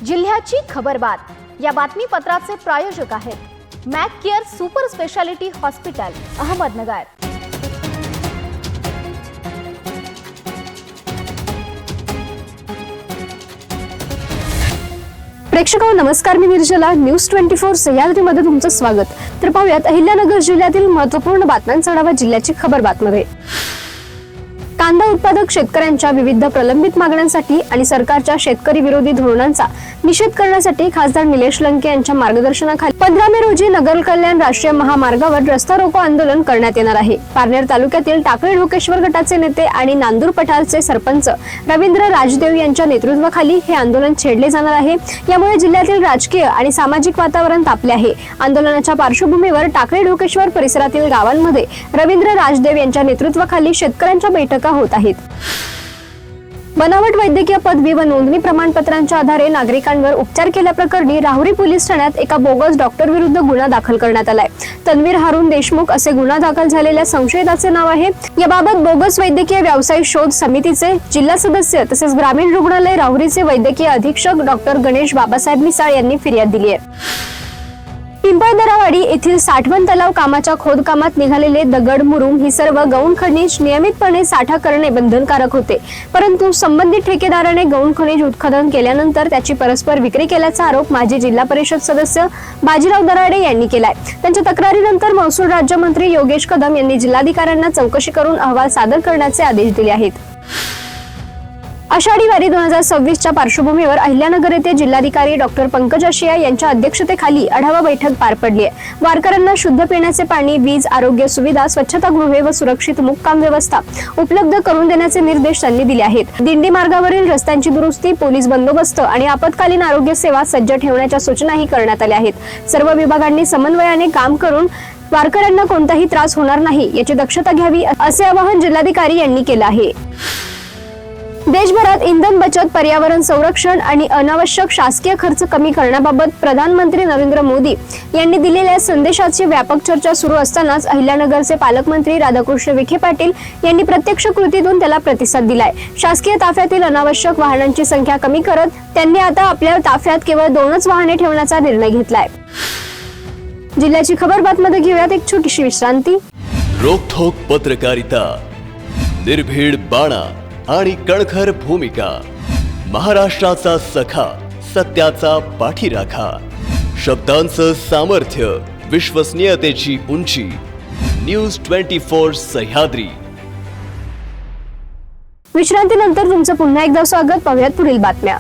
जिल्ह्याची खबरबात या बातमीपत्राचे प्रायोजक आहेत Mac Care super speciality hospital Ahmednagar. प्रेक्षकांनो नमस्कार, मी निर्जला। न्यूज 24 सह्याद्रीमध्ये तुमचं स्वागत। तर पाहूयात अहिल्यानगर जिल्ह्यातील महत्त्वपूर्ण बातम्यांचा आढावा जिल्ह्याची खबरबातमध्ये। कांदा उत्पादक शेतकऱ्यांच्या विविध प्रलंबित मागण्यांसाठी आणि सरकारच्या शेतकरी विरोधी धोरणांचा निषेध करण्यासाठी खासदार निलेश लंके यांच्या मार्गदर्शनाखाली 15 मे रोजी नगर कल्याण राष्ट्रीय महामार्गावर रस्ता रोको आंदोलन करण्यात येणार आहे। पारनेर तालुक्यातील टाकळी ढोकेश्वर गटाचे नेते आणि नांदूर पठारचे सरपंच रवींद्र राजदेव यांच्या नेतृत्वाखाली हे आंदोलन छेडले जाणार आहे। यामुळे जिल्ह्यातील राजकीय आणि सामाजिक वातावरण तापले आहे। आंदोलनाच्या पार्श्वभूमीवर टाकळी ढोकेश्वर परिसरातील गावांमध्ये रवींद्र राजदेव यांच्या नेतृत्वाखाली शेतकऱ्यांच्या बैठका होत आहेत। बनावट वैद्यकीय पदवी व नोंदणी प्रमाणपत्रांच्या आधारे नागरिकांवर उपचार केल्याप्रकरणी राहुरी पोलीस ठाण्यात एका बोगस डॉक्टर विरुद्ध गुन्हा दाखल करण्यात आलाय। तन्वीर हारून देशमुख असे गुन्हा दाखल झालेल्या संशयिताचे नाव आहे। याबाबत बोगस वैद्यकीय व्यावसायिक शोध समितीचे जिल्हा सदस्य तसेच ग्रामीण रुग्णालय राहुरीचे वैद्यकीय अधीक्षक डॉक्टर गणेश बाबासाहेब मिसाळ यांनी फिर्याद दिली आहे। पिंपळदरावाडी येथील साठवण तलाव कामाच्या खोदकामात निघालेले दगड मुरुम ही सर्व गौण खनिज नियमितपणे साठा करणे बंधनकारक होते, परंतु संबंधित ठेकेदाराने गौण खनिज उत्खनन केल्यानंतर त्याची परस्पर विक्री केल्याचा आरोप माजी जिल्हा परिषद सदस्य बाजीराव दराडे यांनी केलाय। त्यांच्या तक्रारीनंतर महसूल राज्यमंत्री योगेश कदम यांनी जिल्हाधिकाऱ्यांना चौकशी करून अहवाल सादर करण्याचे आदेश दिले आहेत। आषाढी वारी 2026च्या पार्श्वभूमीवर अहिल्यानगर येथे जिल्हाधिकारी डॉक्टर पंकज आशिया यांच्या अध्यक्षतेखाली आढावा बैठक पार पडली आहे। वारकऱ्यांना शुद्ध पिण्याचे पाणी, वीज, आरोग्य सुविधा, स्वच्छतागृहे व सुरक्षित मुक्काम व्यवस्था उपलब्ध करून देण्याचे निर्देश त्यांनी दिले आहेत। दिंडी मार्गावरील रस्त्यांची दुरुस्ती, पोलीस बंदोबस्त आणि आपत्कालीन आरोग्य सेवा सज्ज ठेवण्याच्या सूचनाही करण्यात आल्या आहेत। सर्व विभागांनी समन्वयाने काम करून वारकऱ्यांना कोणताही त्रास होणार नाही याची दक्षता घ्यावी असे आवाहन जिल्हाधिकारी यांनी केले आहे। देशभरात इंधन बचत, पर्यावरण संरक्षण आणि अनावश्यक शासकीय खर्च कमी करण्याबाबत प्रधानमंत्री नरेंद्र मोदी यांनी दिलेल्या संदेशाची व्यापक चर्चा सुरू असतानाच अहिल्यानगरचे पालकमंत्री राधाकृष्ण विखे पाटील यांनी प्रत्यक्ष कृतीतून त्याला प्रतिसाद दिलाय। शासकीय ताफ्यातील अनावश्यक वाहनांची संख्या कमी करत त्यांनी आता आपल्या ताफ्यात केवळ 2च वाहने ठेवण्याचा निर्णय घेतलाय। जिल्ह्याची खबरबातमध्ये घेऊयात एक छोटीशी विश्रांती। रोखोक पत्रकारिता, निर्भीड बाणा आणि कणखर भूमिका, महाराष्ट्राचा सखा, सत्याचा पाठीराखा, शब्दांचं सामर्थ्य, विश्वसनीयतेची उंची। न्यूज 24 सह्याद्री। विश्रांतीनंतर तुमचं पुन्हा एकदा स्वागत। पाहूयात पुढील बातम्या।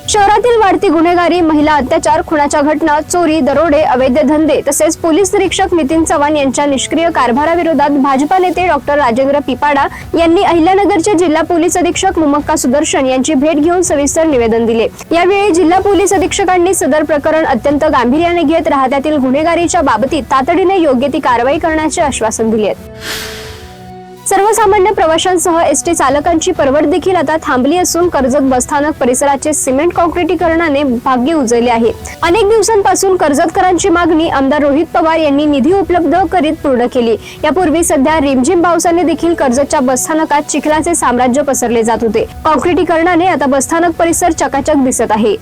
शहरातील वाढती गुन्हेगारी, महिला अत्याचार, खुनाच्या घटना, चोरी, दरोडे, अवैध धंदे तसेच पोलीस निरीक्षक नितीन चव्हाण यांच्या निष्क्रिय कारभाराविरोधात भाजपा नेते डॉक्टर राजेंद्र पिपाडा यांनी अहिल्यानगरचे जिल्हा पोलीस अधीक्षक मुमक्का सुदर्शन यांची भेट घेऊन सविस्तर निवेदन दिले। यावेळी जिल्हा पोलीस अधीक्षकांनी सदर प्रकरण अत्यंत गांभीर्याने घेत राहत्यातील गुन्हेगारीच्या बाबतीत तातडीने योग्य ती कारवाई करण्याचे आश्वासन दिले। सर्वसामान्य प्रवाशांसह एसटी चालकांची परवड देखील आता थांबली असून कर्जत बसस्थानक परिसराचे सिमेंट कॉन्क्रिटीकरणाने भाग्य उजळले आहे। अनेक दिवसांपासून कर्जतकरांची मागणी आमदार रोहित पवार यांनी निधी उपलब्ध करीत पूर्ण केली। यापूर्वी सध्या रिमझिम पावसाने देखील कर्जतच्या बसस्थानकात चिखलाचे साम्राज्य पसरले जात होते। कॉन्क्रिटीकरणाने आता बसस्थानक परिसर चकाचक दिसत आहे।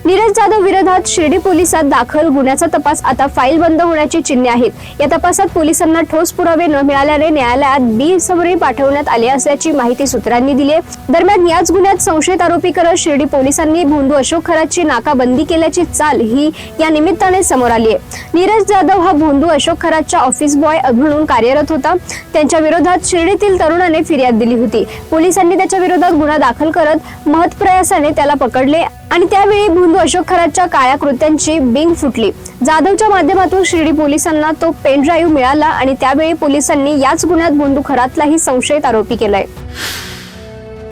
नीरज जाधव विरोधात शिर्डी पोलिसात दाखल गुन्ह्याचा तपास आता फाईल बंद होण्याची चिन्हे आहेत। या तपासात पोलिसांना ठोस पुरावे न मिळाल्याने न्यायालयात बी समरी पाठवण्यात आले असल्याची माहिती सूत्रांनी दिली आहे। दरम्यान याच गुन्ह्यात संशयित आरोपी करत शिर्डी पोलिसांनी भोंदू अशोक खरातची नाकाबंदी केल्याची चाल ही या निमित्ताने समोर आली आहे। नीरज जाधव हा भोंदू अशोक खरातच्या ऑफिस बॉय म्हणून कार्यरत होता। त्यांच्या विरोधात शिर्डीतील तरुणाने फिर्याद दिली होती। पोलिसांनी त्याच्या विरोधात गुन्हा दाखल करत महत्प्रयासाने त्याला पकडले आणि त्यावेळी भोंदू अशोक खरातच्या काळ्या कृत्यांची बिंग फुटली। जाधवच्या माध्यमातून शिर्डी पोलिसांना तो पेन ड्राईव्ह मिळाला आणि त्यावेळी पोलिसांनी याच गुन्ह्यात भोंदू खरातलाही संशयित आरोपी केलाय।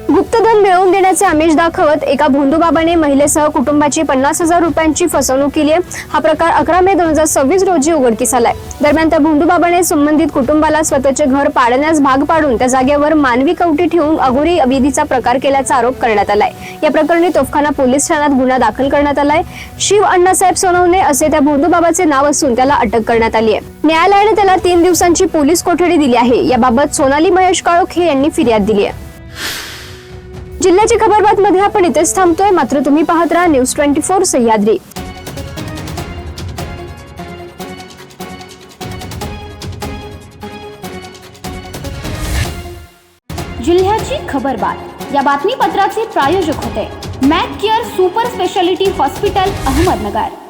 गुप्तधन मिळवून देण्याचे आमिष दाखवत एका भोंदूबाबाने महिलेसह कुटुंबाची 50,000 रुपयांची फसवणूक केली आहे। हा प्रकार 11 मे 2026 रोजी उघडकीस आलाय। दरम्यान त्या भोंदूबाबाने संबंधित कुटुंबाला स्वतःचे घर पाडण्यास भाग पाडून त्या जागेवर मानवी कवटी ठेवून अघोरी विधीचा प्रकार केल्याचा आरोप करण्यात आलाय। या प्रकरणी तोफखाना पोलीस ठाण्यात गुन्हा दाखल करण्यात आलाय। शिव अण्णासाहेब सोनवणे असे त्या भोंदूबाबाचे नाव असून त्याला अटक करण्यात आली आहे। न्यायालयाने त्याला 3 दिवसांची पोलीस कोठडी दिली आहे। याबाबत सोनाली महेश काळोखे यांनी फिर्याद दिली आहे। जिल्ह्याची खबरबात मध्ये आपण इथेच थांबतोय, मात्र तुम्ही पाहत राहा न्यूज 24 सह्याद्री. जिल्ह्याची खबरबात या बातमीपत्राचे प्रायोजक होते Mac Care super speciality hospital, Ahmednagar.